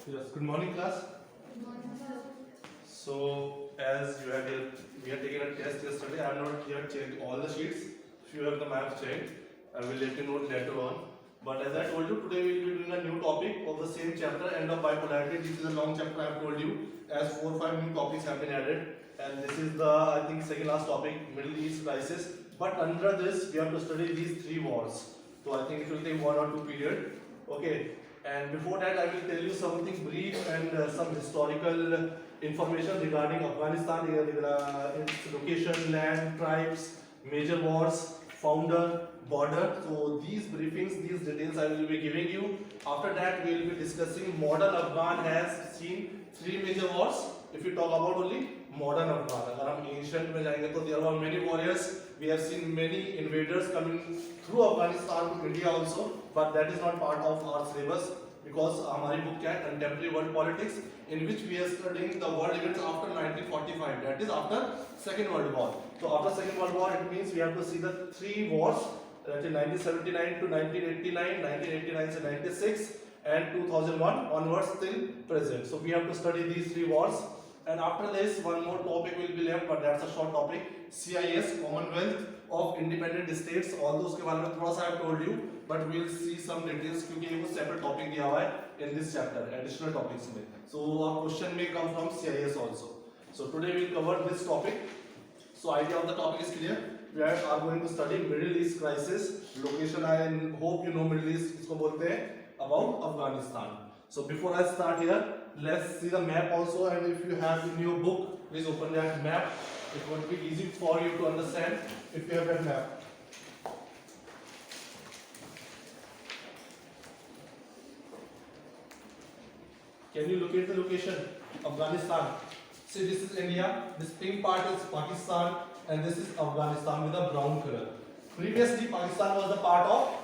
Yes, good morning, class. So, as you have we have taken a test yesterday. I have not yet checked all the sheets. Few of them I have checked. I will let you know later on. But as I told you, today we will be doing a new topic of the same chapter, end of bipolarity. This is a long chapter I have told you, as 4 or 5 new topics have been added. And this is the, I think, second last topic, Middle East crisis. But under this, we have to study these 3 wars. So I think it will take 1 or 2 period. Okay. And before that, I will tell you something brief and some historical information regarding Afghanistan, its location, land, tribes, major wars, founder, border. So these briefings, these details I will be giving you. After that, we will be discussing modern Afghan has seen 3 major wars. If you talk about only modern Afghan, अगर हम ancient में जाएंगे तो there are many warriors. We have seen many invaders coming through Afghanistan to India also, but that is not part of our syllabus because हमारी book क्या है contemporary world politics, in which we are studying the world events after 1945. That is after Second World War. So after Second World War, it means we have to see the 3 wars. That is 1979 to 1989, 1989 to 96, and 2001 onwards till present. So we have to study these 3 wars. And after this, one more topic will be left, but that's a short topic. CIS, Commonwealth of Independent States. All those के बारे में थोड़ा सा I have told you, but we'll see some details क्योंकि ये कुछ separate topic दिया हुआ है in this chapter, additional topics में. So a question may come from CIS also. So today we'll cover this topic. So idea of the topic is clear. We are going to study Middle East crisis. Location I hope you know Middle East इसको बोलते हैं about Afghanistan. So before I start here, let's see the map also, and if you have in your book, please open that map. It would be easy for you to understand if you have that map. Can you locate the location? Afghanistan. See, this is India, this pink part is Pakistan, and this is Afghanistan with a brown color. Previously, Pakistan was the part of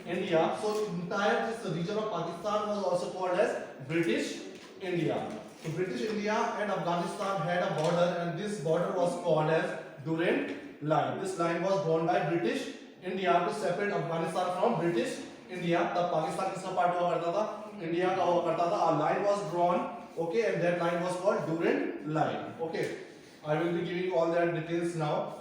India, so entire this region of Pakistan was also called as British India. So British India and Afghanistan had a border, and this border was called as Durand Line. This line was drawn by British India to separate Afghanistan from British India. तब पाकिस्तान किसका part हुआ करता था? India का हुआ करता था. A line was drawn, okay, and that line was called Durand Line. Okay, I will be giving you all that details now.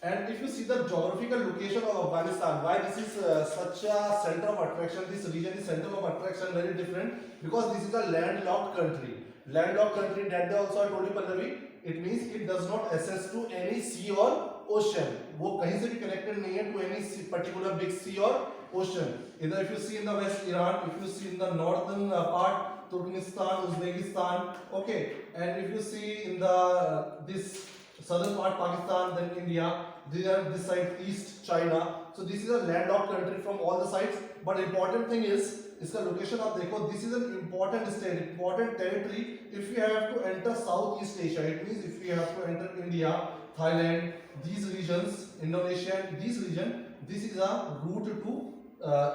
And if you see the geographical location of Afghanistan, why this is such a center of attraction, this region is center of attraction, very different, because this is a landlocked country. Landlocked country, that day also I told you Pallavi, it means it does not access to any sea or ocean. वो कहीं से भी connected नहीं है to any particular big sea or ocean. Either if you see in the west Iran, if you see in the northern part Turkmenistan, Uzbekistan, okay, and if you see in the this southern part Pakistan, then India, this side east China. So this is a landlocked country from all the sides. But important thing is इसका location आप देखो, this is an important state, important territory. If you have to enter Southeast Asia, it means if you have to enter India, Thailand, these regions, Indonesia, these region, this is a route to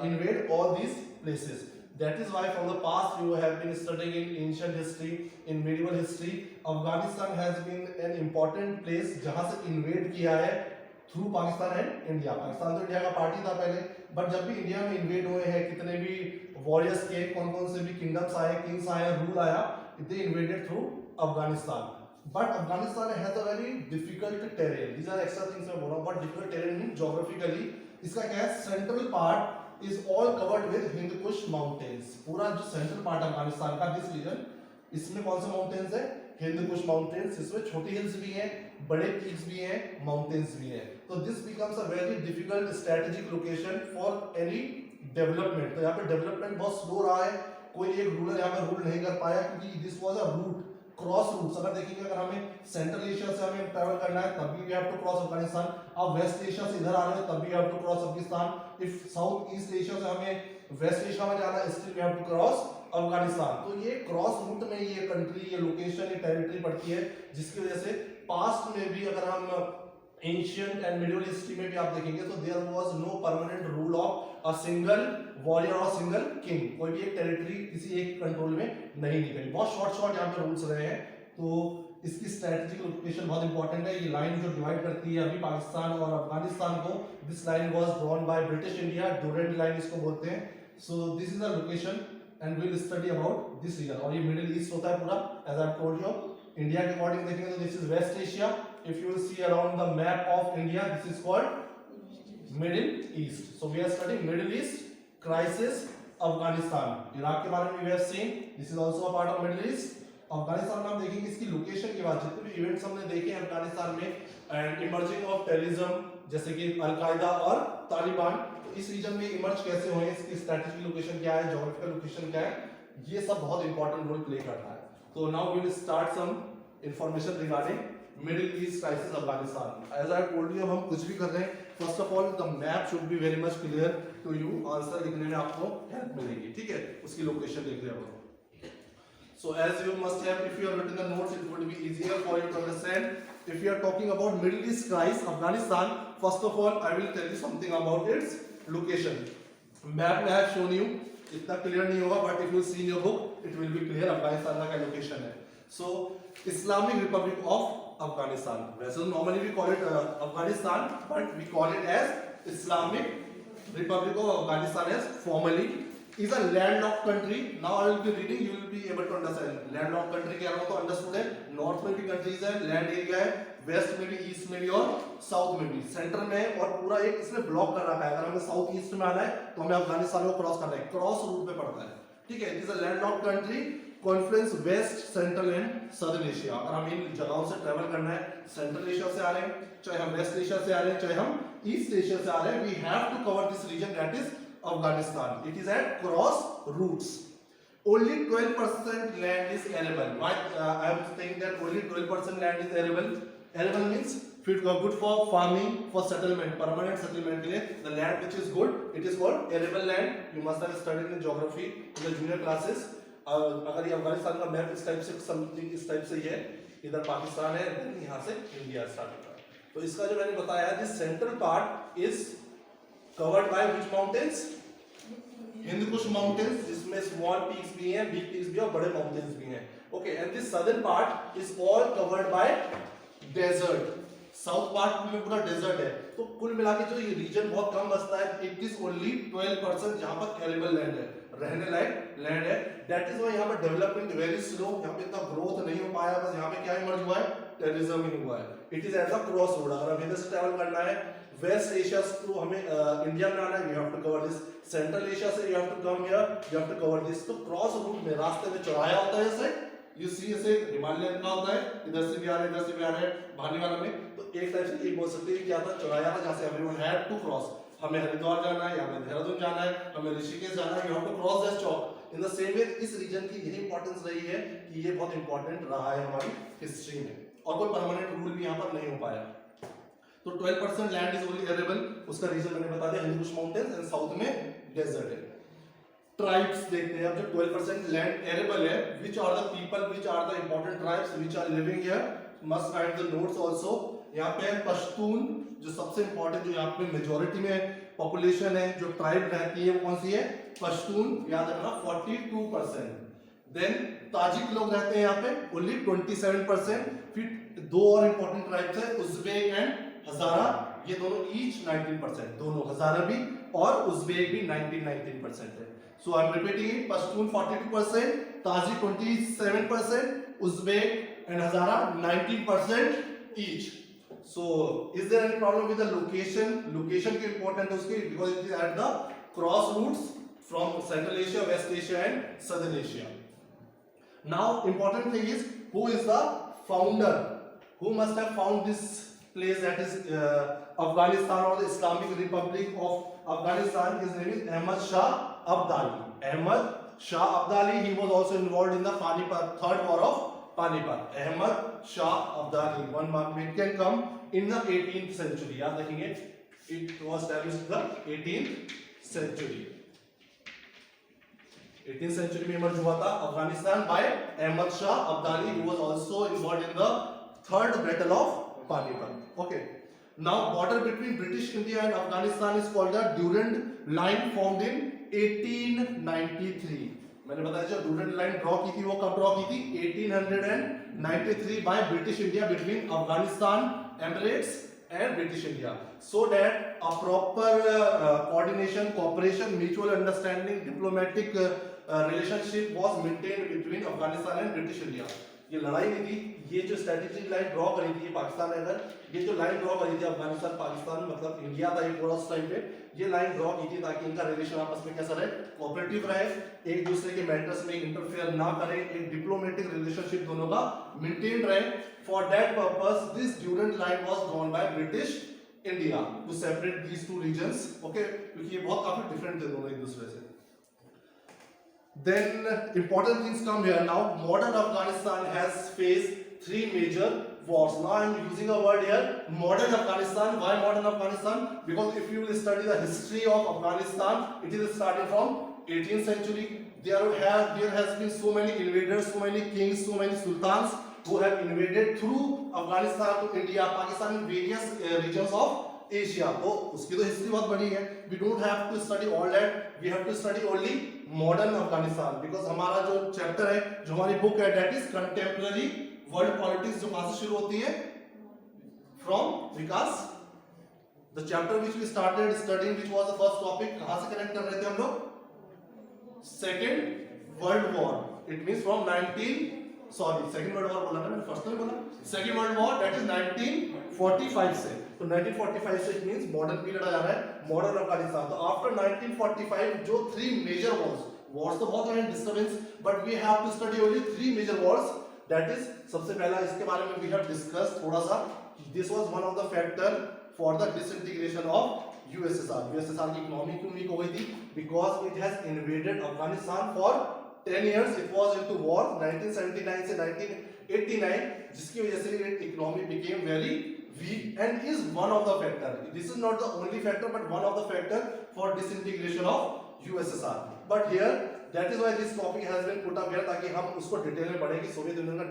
invade all these places. That is why from the past you have been studying in ancient history, in medieval history, Afghanistan has been an important place जहाँ से invade किया है through Pakistan and India. Pakistan तो India का party था पहले, but जब भी इंडिया में invade हुए हैं, कितने भी warriors के, कौन-कौन से भी kingdoms आए, kings आए, rule आया, they invaded through Afghanistan. But Afghanistan has a very difficult terrain. These are extra things मैं बोल रहा हूँ, but difficult terrain means geographically. इसका क्या है? Central part is all covered with Hind Kush mountains. पूरा जो central part अफगानिस्तान का this region, इसमें कौन से mountains है? Hind Kush mountains. इसमें छोटी hills भी हैं, बड़े peaks भी हैं, mountains भी हैं. So this becomes a very difficult strategic location for any development. तो यहाँ पे development बहुत slow रहा है. कोई एक ruler यहाँ पे rule नहीं कर पाया क्योंकि this was a route. Cross routes अगर देखेंगे, अगर हमें सेंट्रल एशिया से हमें ट्रैवल करना है तब भी we have to cross Afghanistan. अब वेस्ट एशिया से इधर आ रहे हैं तब भी we have to cross Afghanistan. If south east Asia से हमें वेस्ट एशिया में जाना है still we have to cross Afghanistan. तो ये क्रॉस रूट में ये कंट्री, ये लोकेशन, ये टेरिटरी पड़ती है, जिसकी वजह से पास्ट में भी अगर हम एंशिएंट एंड मिडिवल हिस्ट्री में भी आप देखेंगे तो there was no permanent rule of a single warrior और सिंगल किंग. कोई भी एक टेरिटरी किसी एक कंट्रोल में नहीं निकली. बहुत शॉर्ट यहाँ पे रूल्स रहे हैं. तो इसकी स्ट्रेटेजिक लोकेशन बहुत इंपॉर्टेंट है. ये लाइन जो डिवाइड करती है अभी पाकिस्तान और अफगानिस्तान को, this line was drawn by British India, Durand line इसको बोलते हैं. So this is the location and we will study about this region. और ये मिडिल ईस्ट होता है पूरा, as I told you. India के अकॉर्डिंग देखेंगे तो this is west Asia. If you will see around the map of India, this is called Middle East. So we are studying Middle East crisis, Afghanistan. Iraq के बारे में we have seen. This is also a part of Middle East. Afghanistan में हम देखेंगे इसकी location की बात, जितने भी इवेंट्स हमने देखे हैं अफगानिस्तान में, एंड इमर्जिंग ऑफ टेररिज्म जैसे कि अल-कायदा और तालिबान, तो इस रीजन में इमर्ज कैसे हुए, इसकी स्ट्रेटेजिक लोकेशन क्या है, ज्योग्राफिकल लोकेशन क्या है, ये सब बहुत इंपॉर्टेंट रोल प्ले करता है. तो now we will start some information regarding Middle East crisis Afghanistan. As I told you, अब हम कुछ भी कर रहे हैं, first of all the map should be very much clear to you. Answer लिखने में आपको हेल्प मिलेगी, ठीक है, उसकी लोकेशन लिख रहे हो. So as you must have, if you have written the notes, it would be easier for you to understand. If you are talking about Middle East crisis, Afghanistan, first of all, I will tell you something about its location. Map I have shown you, इतना clear नहीं होगा, but if you see in your book, it will be clear. Afghanistan का क्या location है. So Islamic Republic of Afghanistan. वैसे तो normally we call it Afghanistan, but we call it as Islamic Republic of Afghanistan as formally. Is a landlocked country. Now I will be reading, you will be able to understand. Landlocked country क्या हो तो understood है. North में भी countries है, land area है, west में भी, east में भी और south में भी, center में और पूरा एक इसने block कर रखा है. अगर हमें south east में आना है तो हमें अफगानिस्तान को क्रॉस करना है, क्रॉस रूट पे पड़ता है, ठीक है. It is a landlocked country, confluence west, central and southern Asia. अगर हम इन जगहों से ट्रेवल करना है, सेंट्रल एशिया से आ रहे हैं, चाहे हम वेस्ट एशिया से आ रहे हैं, चाहे हम ईस्ट एशिया से आ रहे हैं, we have to cover this region that is Afghanistan. It is at cross routes. Only 12% land is arable. Why I am saying that only 12% land is arable? Arable means fit good for farming, for settlement, permanent settlement के लिए. The land which is good, it is called arable land. You must have studied in geography in the junior classes. अगर ये अफगानिस्तान का map इस type से something इस type से ही है, इधर पाकिस्तान है, यहाँ से इंडिया स्टार्ट होता है. तो इसका जो मैंने बताया, this central part is covered by which mountains? Hind Kush mountains, जिसमें स्मॉल पीक्स भी हैं, बिग पीक्स भी और बड़े माउंटेन्स भी हैं. Okay, and this southern part is all covered by desert. South part में पूरा डेजर्ट है. तो कुल मिला के जो ये रीजन बहुत कम बसता है, इट इज ओनली 12% जहां पर एरेबल लैंड है, रहने लायक लैंड है. दैट इज व्हाई यहां पर डेवलपमेंट वेरी स्लो, यहां पे इतना ग्रोथ नहीं हो पाया. बस यहां पे क्या इमर्ज हुआ है, टेररिज्म ही हुआ है. It is at the cross road. अगर हमें इधर से ट्रैवल करना है वेस्ट एशिया थ्रू हमें इंडिया में आना है, we have to cover this. Central Asia से you have to come here, you have to cover this. तो क्रॉस रूट में रास्ते में चौराया होता है, जैसे यू सी ऐसे हिमालय का होता है, इधर से भी आ रहे हैं, इधर से भी आ रहे हैं, भागने वाला में. तो एक टाइप से ये बोल सकते हैं क्या था, चौराया था जहां से एवरीवन हैड टू क्रॉस. हमें हरिद्वार जाना है, या हमें देहरादून जाना है, हमें ऋषिकेश जाना है, you have to cross this चौक. इन द सेम वे इस रीजन की यही इंपॉर्टेंस रही है कि ये बहुत इंपॉर्टेंट रहा है हमारी हिस्ट्री में, और कोई परमानेंट रूल भी यहाँ पर नहीं हो पाया. तो 12% लैंड इज ओनली एरेबल. उसका रीजन मैंने बता दिया, हिंदुकुश माउंटेन्स एंड साउथ में डेजर्ट है. ट्राइब्स देखते हैं. अब जो 12% लैंड एरेबल है, which are the people, which are the important tribes which are living here, must write the notes also. यहाँ पे पश्तून जो सबसे इंपॉर्टेंट, जो यहाँ पे मेजॉरिटी में पॉपुलेशन है, जो ट्राइब रहती है वो कौन सी है, पश्तून. याद रखना 42%. देन ताजिक लोग रहते हैं यहाँ पे, ओनली 27%. फिर दो और इंपॉर्टेंट ट्राइब्स है, उज़्बेक एंड हजारा. ये दोनों ईच 19%, दोनों हजारा भी और उज़्बेक भी 19% है. So I am repeating it. Pashtun 42%, Tajik 27%, Uzbek and Hazara 19% each. So is there any problem with the location? Location की important है उसकी, because it is at the crossroads from Central Asia, West Asia and Southern Asia. Now important thing is, who is the founder? Who must have found this place, that is Afghanistan or the Islamic Republic of Afghanistan? His name is Ahmad Shah Abdali. Ahmad Shah Abdali. He was also involved in the Panipat, third war of Panipat. Ahmad Shah Abdali. One mark it can come in the 18th century. याद रखेंगे, it was established in the 18th century. 18th century में emerge हुआ था Afghanistan by Ahmad Shah Abdali, who was also involved in the third battle of Panipat. Okay. Now border between British India and Afghanistan is called the Durand Line, formed in 1893. मैंने बताया जो Durand line draw की थी वो कब draw की थी, 1893 bye British India between Afghanistan Emirates and British India, so that a proper coordination, cooperation, mutual understanding, diplomatic relationship was maintained between Afghanistan and British India. ये लड़ाई नहीं थी, ये जो स्ट्रेटेजिक लाइन ड्रॉ करी थी पाकिस्तान ने, अगर ये जो लाइन ड्रॉ करी थी अफगानिस्तान पाकिस्तान मतलब इंडिया था ये पूरा उस टाइम पे, ये लाइन ड्रॉ की थी ताकि इनका रिलेशन आपस में कैसा रहे, कोऑपरेटिव रहे, एक दूसरे के मैटर्स में इंटरफेयर ना करे, एक डिप्लोमेटिक रिलेशनशिप दोनों का मेंटेन रहे. For that purpose this Durand line was drawn by British India to separate these two regions. Okay, क्योंकि ये बहुत काफी डिफरेंट थे दोनों एक दूसरे से. Then important things come here. Now modern Afghanistan has faced three major wars. Now I am using a word here, modern Afghanistan. Why modern Afghanistan? Because if you will study the history of Afghanistan, it is starting from 18th century. There has been so many invaders, so many kings, so many sultans who have invaded through Afghanistan to India, Pakistan and various regions of Asia. तो उसकी तो history बहुत बड़ी है. We don't have to study all that. We have to study only modern Afghanistan because हमारा जो chapter है, जो हमारी बुक है, that is contemporary world politics, जो कहाँ से शुरू होती है, from Vikas. The chapter which we started studying, which was the first topic, कहाँ से कनेक्ट कर रहे थे हम लोग? Second World War. It means from Second World War बोला था मैंने, फर्स्ट में बोला. Second World War, that is 1945 से. तो 1945 से it means modern period आ जा रहा है, modern अफगानिस्तान. तो after 1945 जो three major wars तो बहुत हैं, disturbance, but we have to study only three major wars. That is सबसे पहला इसके बारे में we have discussed थोड़ा सा. This was one of the factor for the disintegration of USSR. USSR की इकोनॉमी क्यों वीक हो गई थी? Because it has invaded Afghanistan for 10 years. It was into war 1979 से 1989, जिसकी वजह से economy became very weak and is one of the factor. This is not the only factor, but one of the factor for disintegration of USSR. But here, that is why this topic has been put up here, ताकि हम उसको detail में पढ़ें कि Soviet union का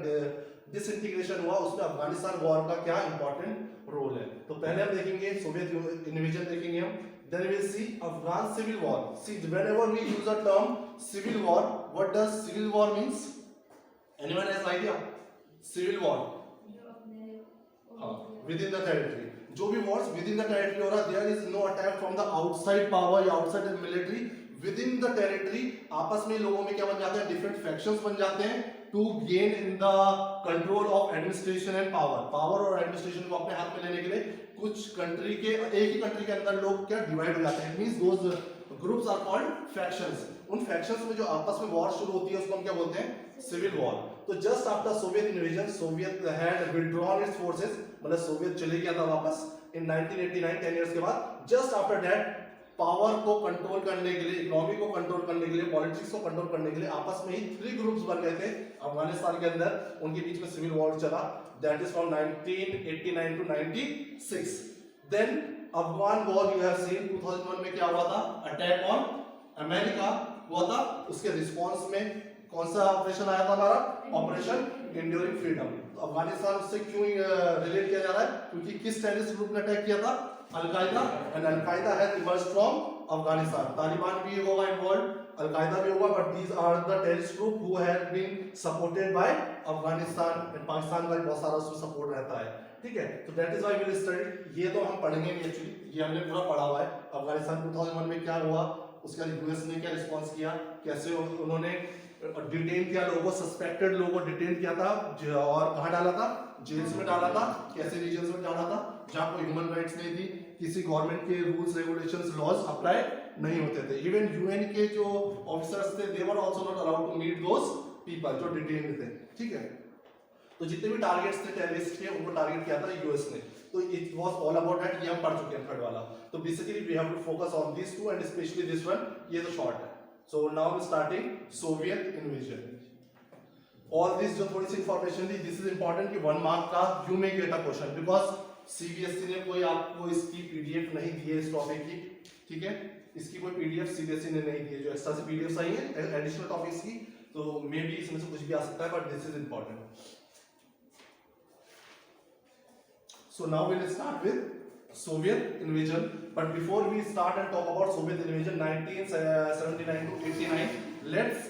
disintegration हुआ, उसमें Afghanistan war का क्या इंपॉर्टेंट रोल है. तो पहले हम देखेंगे सोवियत इन्वेजन देखेंगे हम. Then we will see Afghan civil war. See, whenever we use a term civil war, what does civil war means? Anyone has idea? Civil war. Within the territory. जो भी wars within the territory हो रहा, there is no attack from the outside power या outside the military. Within the territory, आपस में लोगों में क्या बन जाते हैं? Different factions बन जाते हैं to gain in the control of administration and power. Power और administration को अपने हाथ में लेने के लिए कुछ कंट्री के, एक ही कंट्री के अंदर लोग क्या डिवाइड हो जाते हैं. It means those groups are called factions. उन factions में जो आपस में वॉर शुरू होती है उसको हम क्या बोलते हैं? Civil war. तो just after Soviet invasion, Soviet had withdrawn its forces, मतलब सोवियत चले गया था वापस इन 1989, 10 इयर्स के बाद. जस्ट आफ्टर दैट पावर को कंट्रोल करने के लिए, इकोनॉमी को कंट्रोल करने के लिए, पॉलिटिक्स को कंट्रोल करने के लिए आपस में ही थ्री ग्रुप्स बन गए थे अफगानिस्तान के अंदर. उनके बीच में सिविल वॉर चला. That is from 1989 to 96. Then Afghan war you have seen 2001 में क्या हुआ था? अटैक ऑन अमेरिका हुआ था. उसके रिस्पांस में कौन सा ऑपरेशन आया था हमारा? Operation enduring freedom. तो अफगानिस्तान उससे क्यों रिलेट किया जा रहा है? क्योंकि किस टेररिस्ट ग्रुप ने अटैक किया था? Al Qaeda. And al Qaeda has emerged from Afghanistan. Taliban भी होगा इन्वॉल्व, अल-कायदा भी होगा, but these are the terrorist group who have been supported by Afghanistan. And Pakistan का भी बहुत सारा उसमें सपोर्ट रहता है. ठीक है, तो that is why we will study. ये तो हम पढ़ेंगे नहीं एक्चुअली, ये हमने पूरा पढ़ा हुआ है. अफगानिस्तान 2001 में क्या हुआ, उसका यूएस ने क्या रिस्पांस किया, कैसे उन्होंने डिटेन किया लोगों को, सस्पेक्टेड लोगों को डिटेन किया था और कहाँ डाला था? जेल्स में डाला था. कैसे रीजन्स में डाला था? जहाँ कोई ह्यूमन राइट्स नहीं थी, किसी गवर्नमेंट के रूल्स रेगुलेशंस लॉज अप्लाई नहीं होते थे. इवन यूएन के जो ऑफिसर्स थे, they were also not allowed to meet those people जो डिटेन्ड थे. ठीक है, तो जितने भी टारगेट्स थे टेररिस्ट के, उनको टारगेट किया था यूएस ने. तो it was all about that. ये हम पढ़ चुके हैं थर्ड वाला. तो basically we have to focus on this two and specially this one. ये तो शॉर्ट है. So now we starting Soviet invasion. All this जो थोड़ी सी इंफॉर्मेशन दी, दिस इज इंपॉर्टेंट कि 1 मार्क का you may get a question, because CBSE ने कोई आपको इसकी पीडीएफ नहीं दी है इस टॉपिक की. ठीक है, इसकी कोई पीडीएफ सीबीएसई ने नहीं दी है. जो एक्स्ट्रा से पीडीएफ्स आई है एडिशनल टॉपिक्स की, तो मे बी इसमें से कुछ भी आ सकता है, but this is important. So now we will start with Soviet invasion. But before we start and talk about Soviet invasion 1979 to 89, let's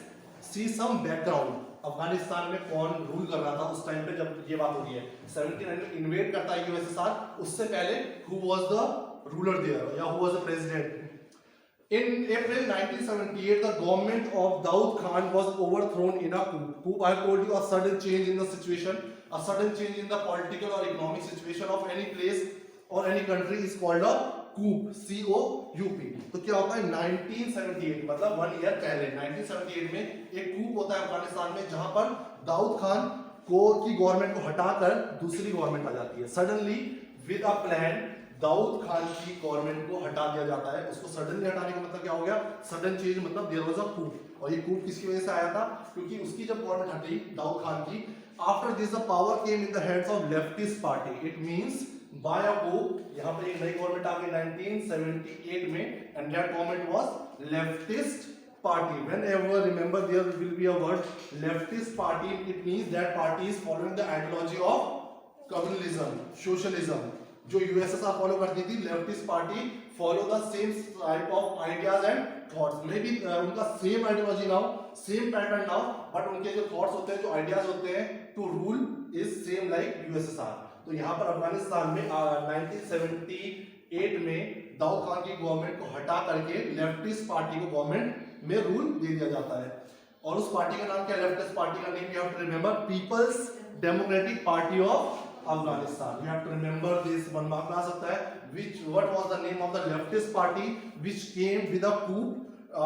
see some background. Afghanistan में कौन रूल कर रहा था उस टाइम पे जब ये बात हो रही है? 79 में इन्वेड करता है यूएसएसआर. उससे पहले who was the ruler there या who was the president? In April 1978, the government of Daud Khan was overthrown in a coup. Coup, I told you, a sudden change in the situation, a sudden change in the political or economic situation of any place or any country is called a coup. C-O-U-P. तो क्या होता है 1978, मतलब 1 year पहले 1978 में एक coup होता है अफगानिस्तान में, जहां पर दाऊद खान की गवर्नमेंट को हटाकर दूसरी गवर्नमेंट आ जाती है. Suddenly with a plan Daoud Khan की गवर्नमेंट को हटा दिया जाता है. उसको सडनली हटाने का मतलब क्या हो गया? सडन चेंज मतलब देयर वाज अ कूप. और ये कूप किसकी वजह से आया था? क्योंकि उसकी जब गवर्नमेंट हटी दाऊद खान की, after this the power came in the hands of leftist party. It means by a coup यहां पर एक नई गवर्नमेंट आ गई 1978 में, and that government was leftist party. Whenever remember there will be a word leftist party, it means that party is following the ideology of communalism, socialism. जो USSR follow करती थी, leftist party follow the same type of ideas and thoughts. May be उनका same ideology now, same pattern now, but उनके जो thoughts होते हैं, जो ideas होते हैं to rule is same like USSR. तो यहाँ पर अफगानिस्तान में 1978 में दाऊद खान की गवर्नमेंट को हटा करके लेफ्टिस्ट पार्टी को गवर्नमेंट में रूल दे दिया जाता है. और उस पार्टी का नाम क्या है? लेफ्टिस्ट पार्टी का name you have to remember, People's Democratic Party of Afghanistan. You have to remember this. One mark आ सकता है. What was the name of the leftist party which came with a coup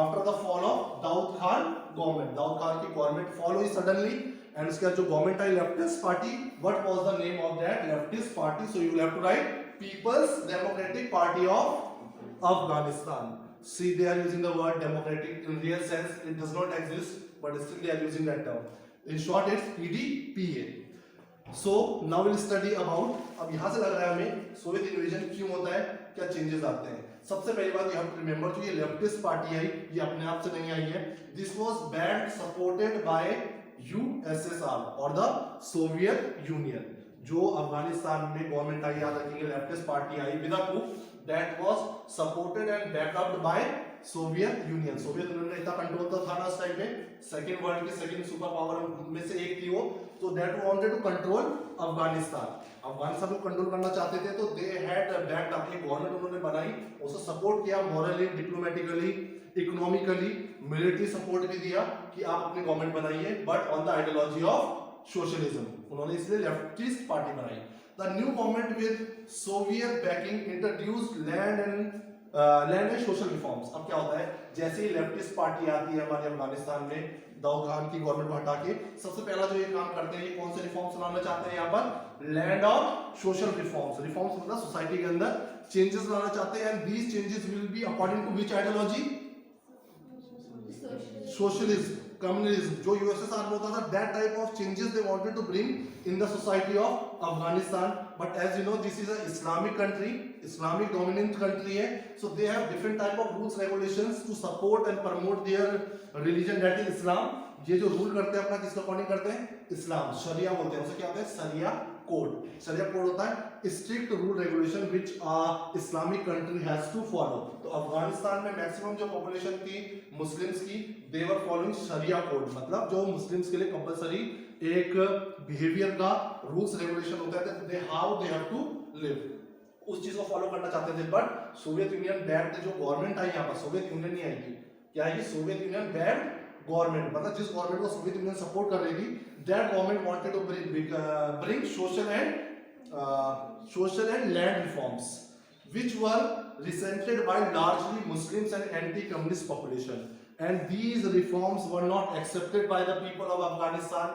after the fall of Daud Khan government? Daud Khan की government fall हुई suddenly, and उसके बाद जो government I leftist party. What was the name of that leftist party? So you will have to write People's Democratic Party of Afghanistan. See, they are using the word democratic in real sense. It does not exist, but still they are using that term. In short, it's PDPA. So now we'll study about, अब यहाँ से लग रहा है हमें Soviet invasion क्यों होता है, क्या चेंजेस आते हैं. सबसे पहली बात you have to remember, जो ये लेफ्टिस्ट पार्टी आई, ये अपने आप से नहीं आई है. This was backed, supported by USSR और the Soviet Union. जो अफगानिस्तान में गवर्नमेंट आई, याद रखेंगे, लेफ्टिस्ट पार्टी आई with a coup that was supported and backed up by Soviet Union. Soviet Union ने इतना कंट्रोल तो था ना उस टाइम में, सेकंड वर्ल्ड की सेकंड सुपर पावर में से एक थी वो. तो that wanted to control Afghanistan. Afghanistan को कंट्रोल करना चाहते थे, तो दे हैड बैक्ड अप, एक गवर्नमेंट उन्होंने बनाई, उसको सपोर्ट किया morally, diplomatically, economically, military support भी दिया कि आप अपनी गवर्नमेंट बनाइए, but on the ideology of socialism. उन्होंने इसलिए लेफ्टिस्ट पार्टी बनाई. The new government with Soviet banking introduced land and social reforms. अब क्या होता है, जैसे ही लेफ्टिस्ट पार्टी आती है हमारे अफगानिस्तान में, दाऊद खान की गवर्नमेंट को हटा के सबसे पहला जो ये काम करते हैं, ये कौन से रिफॉर्म्स लाना चाहते हैं? यहाँ पर लैंड और सोशल रिफॉर्म्स. रिफॉर्म्स मतलब सोसाइटी के अंदर चेंजेस लाना चाहते हैं, and these changes will be according to which ideology? Socialism, communism. जो यूएसएसआर में होता था, that type of changes they wanted to bring in the society of Afghanistan. But as you know, this is a Islamic country, Islamic dominant country है, so they have different type of rules regulations to support and promote their religion, that is इस्लाम. ये जो rule करते हैं अपना किसके according करते हैं? इस्लाम. शरिया बोलते हैं उसे. क्या होता है? शरिया कोड. शरिया कोड होता है strict rule regulation which Islamic country has to follow. तो अफगानिस्तान में मैक्सिमम जो पॉपुलेशन थी मुस्लिम्स की, दे वर फॉलोइंग शरिया कोड. मतलब जो मुस्लिम्स के लिए कंपलसरी एक बिहेवियर का रूल्स रेगुलेशन होता है, they how they have to live, उस चीज को फॉलो करना चाहते थे. बट सोवियत यूनियन बैक्ड, जो गवर्नमेंट आई यहाँ पर, सोवियत यूनियन नहीं आई थी, क्या है? सोवियत यूनियन बैक्ड गवर्नमेंट, मतलब जिस गवर्नमेंट को सोवियत यूनियन सपोर्ट कर रही थी, that government wanted to bring social and land reforms which were resented by largely Muslims and anti-communist population, and these reforms were not accepted by the people of Afghanistan,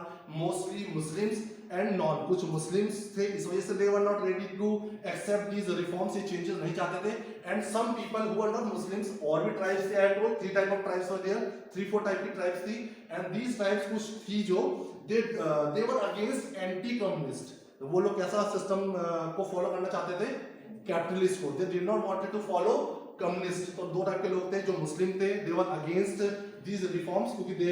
mostly Muslims and non. कुछ Muslims थे, इस वजह से they were not ready to accept these reforms, ये changes नहीं चाहते थे. And some people who were not Muslims, और भी tribes थे, I told 3 type of tribes were there, 3-4 type की tribes थी, and these tribes कुछ थी जो they were against anti-communist. वो लोग कैसा सिस्टम को फॉलो करना चाहते थे? कैपिटलिस्ट को. They did not wanted to follow communist. तो 2 टाइप के लोग थे, जो मुस्लिम थे, they were against these reforms क्योंकि दे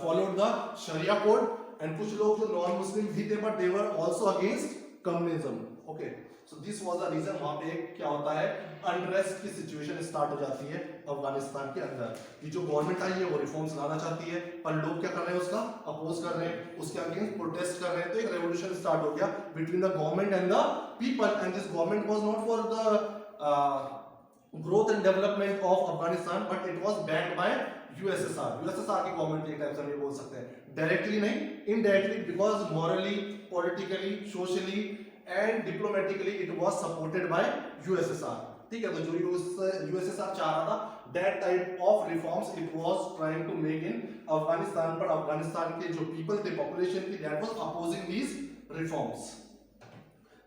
फॉलोड द शरिया कोड, एंड कुछ लोग जो नॉन मुस्लिम भी थे, but they were also against communism. Okay, so this was the reason. वहां पे क्या होता है, अनरेस्ट की सिचुएशन स्टार्ट हो जाती है अफगानिस्तान के अंदर. ये जो गवर्नमेंट आई है वो रिफॉर्म्स लाना चाहती है, पर लोग क्या कर रहे हैं? उसका अपोज कर रहे हैं, उसके अगेंस्ट प्रोटेस्ट कर रहे हैं. तो एक रेवोल्यूशन स्टार्ट हो गया between the government and the people, and this government was not for the growth and development of Afghanistan, but it was backed by USSR. USSR की गवर्नमेंट एक टाइप से हम ये बोल सकते हैं, डायरेक्टली नहीं, indirectly, because morally, politically, socially and diplomatically it was supported bye USSR. ठीक है, तो जो USSR चाह रहा था that type of reforms it was trying to make in Afghanistan, but Afghanistan के जो people थे, population थी, that was opposing these reforms.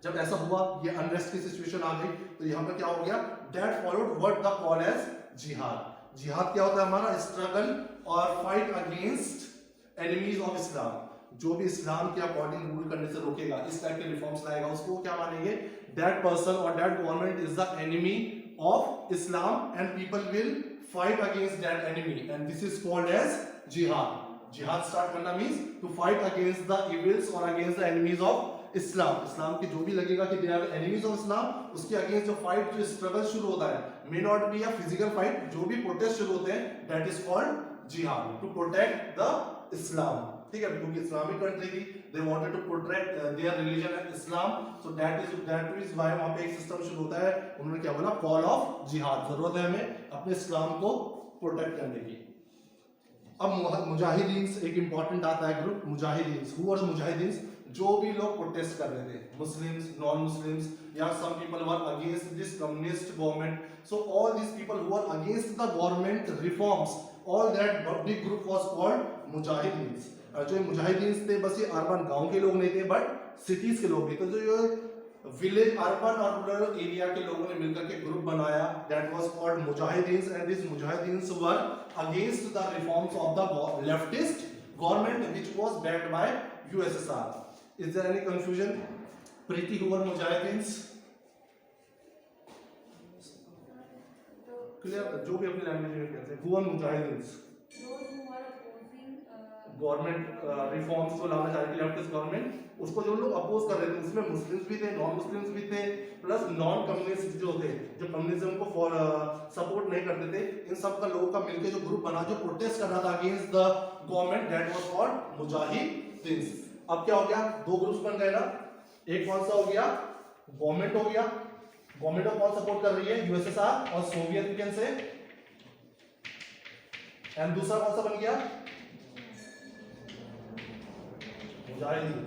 जब ऐसा हुआ, ये अनरेस्ट की सिचुएशन आ गई, तो यहाँ पर क्या हो गया, that followed what the call as जिहाद. जिहाद क्या होता है हमारा, स्ट्रगल और fight against enemies of Islam. जो भी इस्लाम के अकॉर्डिंग रूल करने से रोकेगा, इस टाइप के रिफॉर्म्स लाएगा, उसको क्या मानेंगे, दैट पर्सन और that government is the enemy of Islam, and people will fight against that enemy, and this is called as jihad. Jihad start करना means to fight against the evils or against the enemies of Islam. Islam के जो भी लगेगा कि they are enemies of Islam, उसके against जो fight, जो struggle शुरू होता है, may not be a physical fight, जो भी protest शुरू होते हैं, that is called jihad, to protect the Islam. ठीक है, क्योंकि इस्लामिक कंट्री थी, they wanted to protect their religion and Islam, so that is why वहाँ पे एक सिस्टम शुरू होता है, उन्होंने क्या बोला, कॉल ऑफ जिहाद. जरूरत है हमें अपने इस्लाम को प्रोटेक्ट करने की. अब मुजाहिदीन एक इंपॉर्टेंट आता है ग्रुप, मुजाहिदीन. हु आर मुजाहिदीन? जो भी लोग प्रोटेस्ट कर रहे थे, मुस्लिम्स, नॉन मुस्लिम्स, या some people were against this communist government. So all this people who are against the government reforms, all that big group was called मुजाहिदीन. जो मुजाहिदीन थे, बस ये अर्बन गांव के लोग नहीं थे, बट सिटीज के लोग भी. तो जो विलेज, अर्बन और रूरल एरिया के लोगों ने मिलकर के ग्रुप बनाया, दैट वाज कॉल्ड मुजाहिदीन. एंड दिस मुजाहिदीन were against the reforms of the leftist government which was backed by USSR. Is there any confusion? Preeti, who were मुजाहिदीन? क्लियर? जो भी अपनी लैंग्वेज में कहते हैं, हु वर मुजाहिदीन? गवर्नमेंट रिफॉर्म्स को लाना चाह रही थी लेफ्टिस्ट गवर्नमेंट, उसको जो लोग अपोज कर रहे थे, उसमें मुस्लिम्स भी थे, नॉन मुस्लिम्स भी थे, प्लस नॉन कम्युनिस्ट जो थे, जो कम्युनिज्म को सपोर्ट नहीं करते थे, इन सब का लोगों का मिलकर जो ग्रुप बना, जो प्रोटेस्ट कर रहा था against the government, that was called Mujahideen. अब क्या हो गया, दो ग्रुप्स बन गए ना. एक कौन सा हो गया, गवर्नमेंट हो गया, गवर्नमेंट को कौन सपोर्ट कर रही है, USSR और सोवियत यूनियन से. एंड दूसरा कौन सा बन गया, मुजाहिदीन.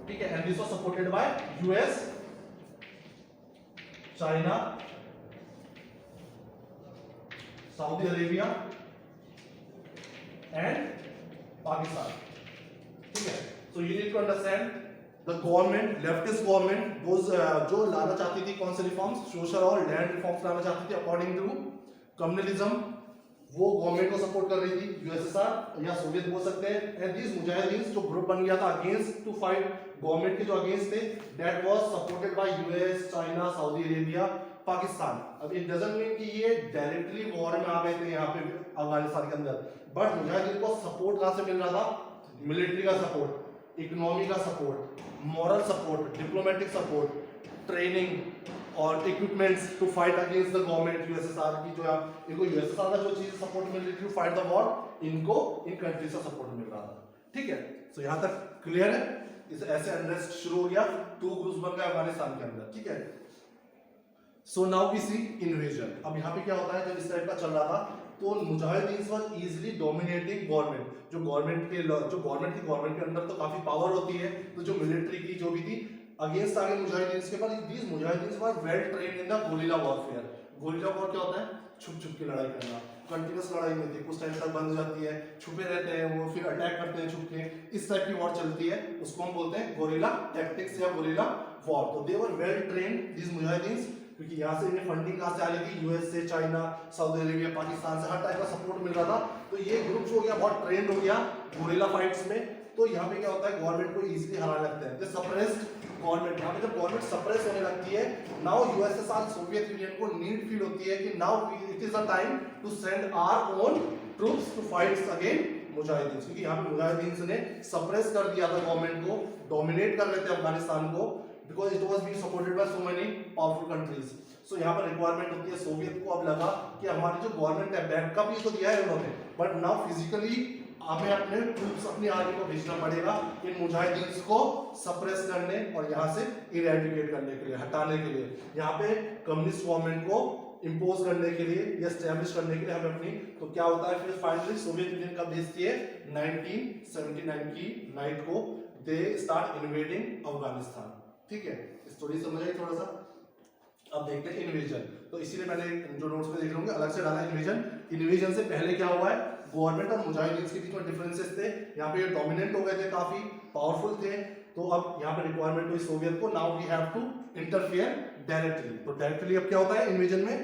ठीक है, and this was supported by US, China, Saudi Arabia and Pakistan. ठीक है, so you need to understand the government, leftist government, जो लाना चाहती थी कौन से रिफॉर्म्स, सोशल और लैंड रिफॉर्म्स लाना चाहती थी अकॉर्डिंग टू कम्युनलिज्म, वो गवर्नमेंट को सपोर्ट कर रही थी, USSR या सोवियत बोल सकते हैं. एंड दिस मुजाहिदीन जो ग्रुप बन गया था अगेंस्ट टू फाइट गवर्नमेंट के जो अगेंस्ट थे, that was supported by US, China, Saudi Arabia, Pakistan. अब इट डजंट मीन कि ये डायरेक्टली वॉर में आ गए थे यहाँ पे अफगानिस्तान के अंदर, बट मुजाहिदीन को सपोर्ट कहां से मिल रहा था, मिलिट्री का सपोर्ट, इकोनॉमी का support, moral support, diplomatic support, training और equipments to fight against the government. USSR की जो इनको USSR का जो चीज सपोर्ट मिल रही थी टू फाइट द वॉर, इनको इन कंट्री से सपोर्ट मिल रहा था. ठीक है, सो यहां तक क्लियर है. इस ऐसे अनरेस्ट शुरू हो गया, टू ग्रुप्स बन गए अफगानिस्तान के अंदर. ठीक है, so now we see invasion. अब यहाँ पे क्या होता है, जब इस टाइप का चल रहा था, तो मुजाहिदीन वर इजीली डोमिनेटिंग गवर्नमेंट. जो गवर्नमेंट के अंदर तो काफी पावर होती है, तो जो मिलिट्री की जो भी थी अगेंस्ट आगे मुजाहिदीन के पास, दीस मुजाहिदीन were well trained in the guerrilla warfare. Guerrilla war क्या होता है, छुप छुप के लड़ाई करना, कंटिन्यूस लड़ाई नहीं होती, कुछ टाइम तक बंद हो जाती है, छुपे रहते हैं वो, फिर अटैक करते हैं छुप के, इस टाइप की वॉर चलती है, उसको हम बोलते हैं गोरिल्ला टैक्टिक्स या गोरिल्ला वॉर. तो दे वर वेल ट्रेन्ड दीस मुजाहिदीन, क्योंकि यहाँ से इन्हें फंडिंग कहाँ से आ रही थी, US से, चाइना, सऊदी अरेबिया, पाकिस्तान से, हर टाइप का सपोर्ट मिल रहा था. तो ये ग्रुप जो हो गया बहुत ट्रेंड हो गया गोरिल्ला फाइट्स में. तो यहाँ पे क्या होता है, गवर्नमेंट को इजीली हराने लगते हैं. दिस सप्रेस्ड गवर्नमेंट, यहाँ पे जब गवर्नमेंट सप्रेस होने लगती है, नाउ USSR सोवियत यूनियन को नीड फील होती है कि now it is a time to send our own troops to fight again मुजाहिदीन. क्योंकि यहाँ पे मुजाहिदीन ने सप्रेस कर दिया था गवर्नमेंट को, डोमिनेट कर रहे थे अफगानिस्तान को, because it was being supported by so many powerful countries. So यहाँ पर रिक्वायरमेंट होती है, सोवियत को अब लगा कि हमारी जो गवर्नमेंट है, बैकअप ही तो दिया है उन्होंने, बट नाउ फिजिकली हमें अपने ट्रूप्स, अपनी आर्मी को भेजना पड़ेगा इन मुजाहिदीन को सप्रेस करने और यहाँ से इरेडिकेट करने के लिए, हटाने के लिए. यहाँ पे कम्युनिस्ट गवर्नमेंट को इम्पोज करने के लिए या स्टैब्लिश करने के लिए हमें अपनी, तो क्या होता है फिर फाइनली सोवियत यूनियन का भेजती है 1979 की नाइट को, दे स्टार्ट इन्वेडिंग अफगानिस्तान। ठीक है, स्टोरी समझ आई थोड़ा सा। अब देखते हैं इन्वेजन। तो इसीलिए मैंने जो नोट्स में देख रहे होंगे अलग से डाला इन्वेजन। इन्वेजन से पहले क्या हुआ है, गवर्नमेंट और मुजाहिदीन के बीच में डिफरेंसेस थे, यहाँ पे ये डोमिनेंट हो गए थे, काफी पावरफुल थे। तो अब यहाँ पे रिक्वायरमेंट हुई सोवियत को, now we have to interfere directly. तो डायरेक्टली अब क्या होता है इन्वेजन में,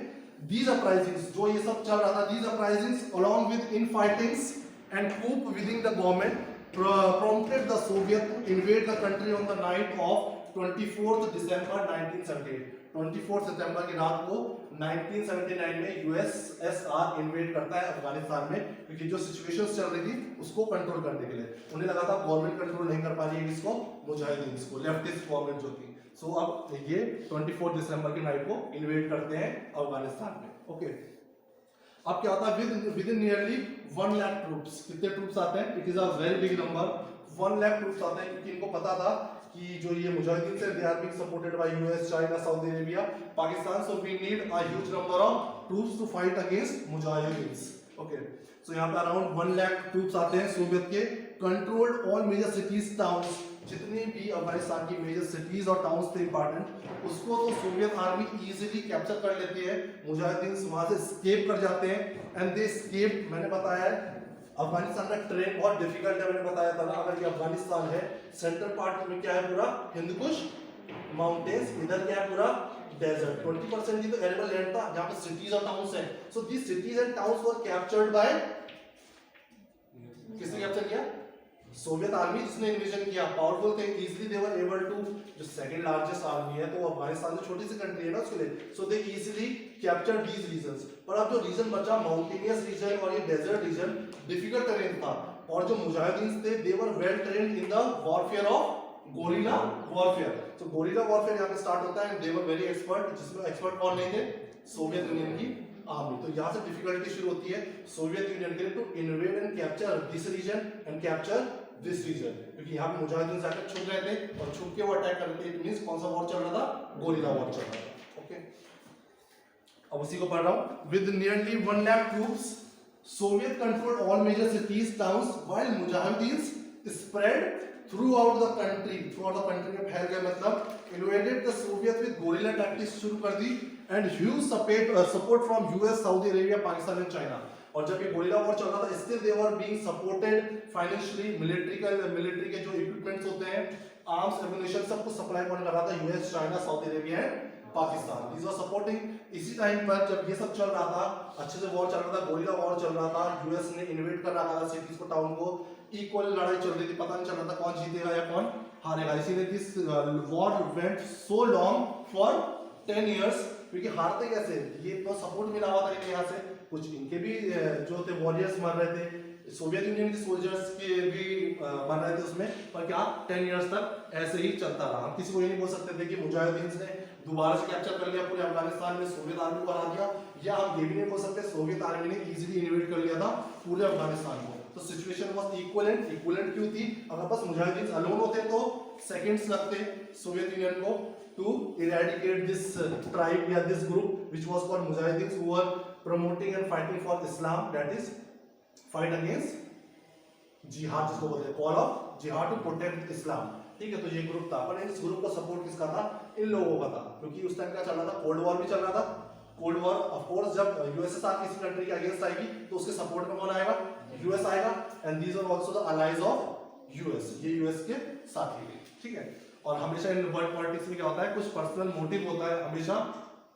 these uprisings जो ये सब चल रहा था, these uprisings along with infightings and coup within the government prompted the Soviet to invade the country on the night of 24th December 1978। 24 सितंबर की रात को 1979 में यूएसएसआर इन्वेड करता है अफगानिस्तान में, क्योंकि जो सिचुएशंस चल रही थी उसको कंट्रोल करने के लिए उन्हें लगा था गवर्नमेंट कंट्रोल नहीं कर पा रही है इसको, मुजाहिदीन को, लेफ्टिस्ट गवर्नमेंट जो थी। सो अब ये 24 दिसंबर की नाइट को इन्वेड करते हैं अफगानिस्तान में। ओके, अब क्या होता है with in nearly 1 lakh troops. कितने ट्रूप्स आते हैं, it is a very big number, 1 lakh troops आते हैं, क्योंकि इनको पता था कि जो ये मुजाहिदीन से they are being supported by US, China, Saudi Arabia, Pakistan, so we need a huge number of troops to fight against मुजाहिदीन। ओके, सो यहाँ पे अराउंड 1 लाख ट्रूप्स आते हैं सोवियत के, controlled all major cities towns, जितनी भी अफगानिस्तान की मेजर सिटीज और टाउन्स थे इंपॉर्टेंट, उसको तो सोवियत आर्मी इजीली कैप्चर कर लेती है, मुजाहिदीन वहां से एस्केप कर जाते हैं एंड दे एस्केप। मैंने बताया है अफगानिस्तान का ट्रेन बहुत डिफिकल्ट है, मैंने बताया था ना, अगर ये अफगानिस्तान है, सेंट्रल पार्ट में क्या है पूरा हिंदकुश माउंटेन्स, इधर क्या है पूरा डेजर्ट, 20% ही तो एरेबल लैंड था, जहां पे सिटीज और टाउन्स हैं। So these cities and towns were captured by, किसने कैप्चर किया, सोवियत आर्मी, जिसने इन्वेजन किया, पावरफुल थे, easily they were able to, जो सेकंड लार्जेस्ट आर्मी है तो अफगानिस्तान तो छोटी सी कंट्री है ना उसके लिए, so they easily capture these regions. पर अब जो रीजन बचा माउंटेनियस रीजन और ये डेजर्ट रीजन, डिफिकल्ट टेरेन था, और जो मुजाहिदीन थे they were well trained in the warfare of guerrilla warfare. तो गोरिल्ला वॉरफेयर यहाँ पे स्टार्ट होता है, दे वर वेरी एक्सपर्ट, जिसमें एक्सपर्ट कौन नहीं थे, सोवियत यूनियन की आर्मी। तो यहाँ से डिफिकल्टी शुरू होती है सोवियत यूनियन के लिए to invade and capture this region and capture this region, क्योंकि यहाँ पे मुजाहिदीन जाकर छुप गए थे और छुप के वो अटैक कर रहे थे। इट मींस कौन सा वॉर चल रहा था, गोरिल्ला वॉर चल रहा था। ओके, अब उसी को पढ़ रहा हूँ। With nearly 1 lakh troops Soviet controlled all major cities towns while मुजाहिदीन spread throughout the country. Throughout the country में फैल गए, मतलब invaded the Soviet with guerrilla tactics शुरू कर दी and huge support from US, Saudi Arabia, Pakistan and China. और जब ये गोरिल्ला वॉर चल रहा था, still they were being supported financially, military के जो इक्विपमेंट्स होते हैं, आर्म्स, एम्युनिशन, सब कुछ सप्लाई कौन कर रहा था, US, China, Saudi Arabia and Pakistan, these were supporting. इसी टाइम पर जब ये सब चल रहा था, अच्छे से वॉर चल रहा था, गोरिल्ला वॉर चल रहा था, यूएस ने इन्वेड कर रखा था सिटीज को, टाउन को, इक्वल लड़ाई चल रही थी, पता नहीं चल रहा था कौन जीतेगा या कौन हारेगा। इसीलिए this war went so long for 10 years, क्योंकि हारते कैसे, ये तो सपोर्ट मिला हुआ था इनके यहाँ से, कुछ इनके भी जो थे वॉरियर्स मर रहे थे, सोवियत यूनियन के सोल्जर्स के भी मर रहे थे उसमें, पर क्या 10 years तक ऐसे ही चलता रहा। हम किसी को ये नहीं बोल सकते थे कि मुजाहिदीन ने दोबारा से कैप्चर कर लिया पूरे अफगानिस्तान में, सोवियत आर्मी को हरा दिया, या हम ये भी नहीं बोल सकते सोवियत आर्मी ने इजीली इन्वेड कर लिया था पूरे अफगानिस्तान को। तो सिचुएशन वाज इक्विवेलेंट क्यों थी, अगर बस मुजाहिदीन अलोन होते तो सेकंड्स लगते सोवियत यूनियन को to eradicate this tribe या this group which was called Mujahideen, who were promoting and fighting for Islam, that is fight against jihad, जिसको बोलते हैं call of jihad to protect Islam। ठीक है, तो ये ग्रुप था, पर इस ग्रुप का सपोर्ट किसका था, इन लोगों का था, क्योंकि उस टाइम क्या चल रहा था, कोल्ड वॉर भी चल रहा था। कोल्ड वॉर ऑफ कोर्स जब यूएसएसआर किसी कंट्री के अगेंस्ट आएगी तो उसके सपोर्ट में कौन आएगा, यूएस आएगा, and these are also the allies of US, ये यूएस के साथी थे। ठीक है, और हमेशा इन वर्ल्ड पॉलिटिक्स में क्या होता है, कुछ पर्सनल मोटिव होता है हमेशा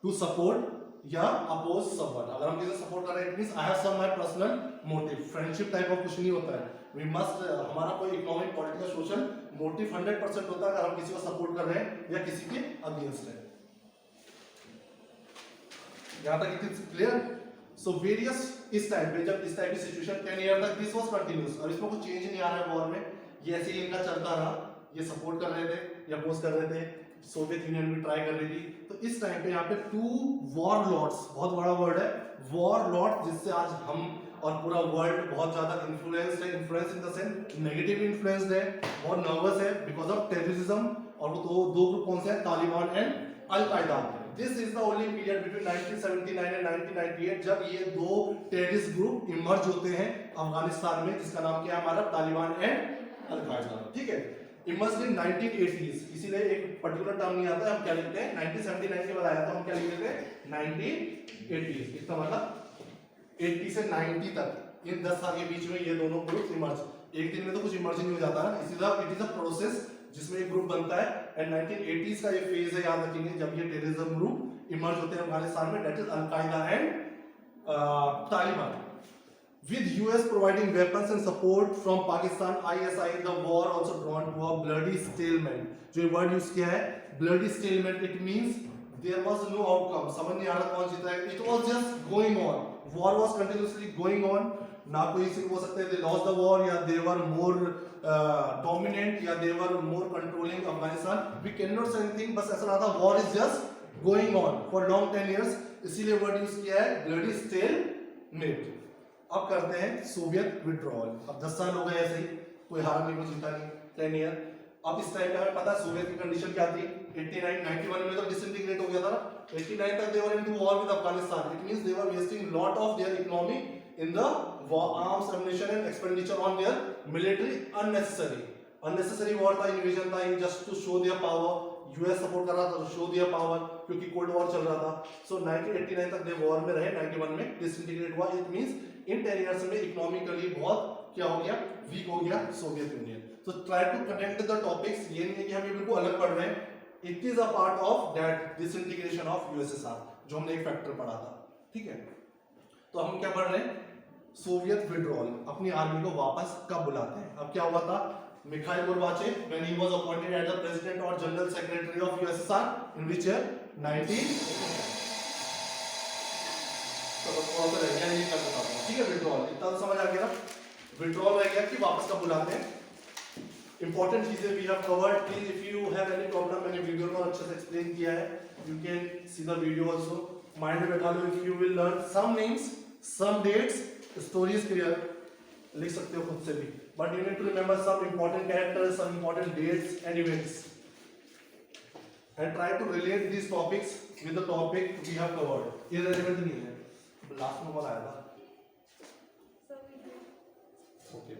टू सपोर्ट या अपोज समवन। अगर हम किसी को सपोर्ट कर रहे हैं, it means I have some my personal motive, friendship type of कुछ नहीं होता है। वी मस्ट, हमारा कोई इकोनॉमिक, पॉलिटिकल, सोशल मोटिव 100% होता है अगर हम किसी को सपोर्ट कर रहे हैं या किसी के अगेंस्ट है। यहां तक it is clear. So various, इस टाइम पे जब इस टाइप की सिचुएशन 10 ईयर तक दिस वाज कंटिन्यूअस, और इसमें कुछ चेंज नहीं आ रहा है वॉर में, ये ऐसे ही इनका चलता रहा, ये सपोर्ट कर रहे थे या अपोज कर रहे थे, सोवियत यूनियन भी ट्राई कर रही थी। तो इस टाइम पे यहाँ पे 2 वॉर लॉर्ड्स, बहुत बड़ा वर्ड है वॉर लॉर्ड, जिससे आज हम और पूरा वर्ल्ड बहुत ज्यादा इन्फ्लुएंस्ड है, influence in the sense negative influenced है, बहुत नर्वस है बिकॉज ऑफ टेररिज्म। और वो दो ग्रुप कौन से हैं, तालिबान एंड अल कायदा। This is the only period between 1979 and 1998 जब ये दो टेररिस्ट ग्रुप इमर्ज होते हैं अफगानिस्तान में, जिसका नाम क्या है हमारा, तालिबान एंड अल-कायदा। ठीक है, इमर्ज इन 1980s, इसीलिए एक पर्टिकुलर टर्म नहीं आता है, हम क्या लिखते हैं 1979 के बाद आया तो हम क्या लिख देते हैं 1980s। इसका मतलब 80 से 90 तक, इन 10 साल के बीच में ये दोनों ग्रुप इमर्ज, एक दिन में तो कुछ इमर्ज नहीं हो जाता है, इट इज अ प्रोसेस जिसमें एक ग्रुप बनता है। एंड 1980s का ये फेज है, याद रखेंगे, जब ये टेररिज्म ग्रुप इमर्ज होते हैं अफगानिस्तान में, that is al Qaeda and Taliban. With US providing weapons and support from Pakistan, ISI, the war also drawn to a bloody stalemate. जो ये word use किया है bloody stalemate, it means there was no outcome. समझ नहीं आ रहा कौन जीता है, it was just going on. War was continuously going on. ना कोई सिर्फ हो सकते they lost the war या they were more dominant या they were more controlling Afghanistan. We cannot say anything, बस ऐसा रहा था war is just going on for long 10 years. इसीलिए word use किया है bloody stalemate. अब करते हैं सोवियत विड्रॉल। अब 10 साल हो गए ऐसे ही, कोई हारा नहीं, कोई जीता नहीं, 10 ईयर। अब इस टाइम पे हमें पता है सोवियत की कंडीशन क्या थी, 89 91 में तो डिसइंटीग्रेट हो गया था ना, 89 तक they were into war with Afghanistan. It means they were wasting lot of their economy in the arms ammunition and expenditure on their military, unnecessary war था, इन्वेजन था, just to show their power. US support कर रहा था तो show दिया power, क्योंकि cold war चल रहा था। सो 1989 तक दे वॉर में रहे, 91 में डिसइंटीग्रेट हुआ। इट मींस इन 10 इयर्स में इकोनॉमिकली बहुत क्या हो गया, वीक हो गया Soviet union. So try to connect the topics, ये नहीं है कि हम ये बिल्कुल अलग पढ़ रहे हैं, it is a part of that disintegration of USSR, जो हमने एक फैक्टर पढ़ा था। ठीक है, तो हम क्या पढ़ रहे हैं, सोवियत विड्रॉल, अपनी आर्मी को वापस कब बुलाते हैं। अब क्या हुआ था, Mikhail Gorbachev, when he was appointed as the president or general secretary of USSR, in which year 19 तो कौन सा रह गया ये कर देता हूं। ठीक है, विड्रॉल इतना तो समझ आ गया ना, विड्रॉल रह गया कि वापस कब बुलाते हैं। इंपॉर्टेंट चीजें we have covered. Please if you have any problem, मैंने वीडियो में अच्छे से एक्सप्लेन किया है, you can see the video also, mind में बैठा लो। If you will learn some names, some dates, stories clear लिख सकते हो खुद से भी, but you need to remember some important characters, some important dates and events, and try to relate these topics with the topic we have covered. Irrelevant नहीं है, last में कौन आया था? Okay.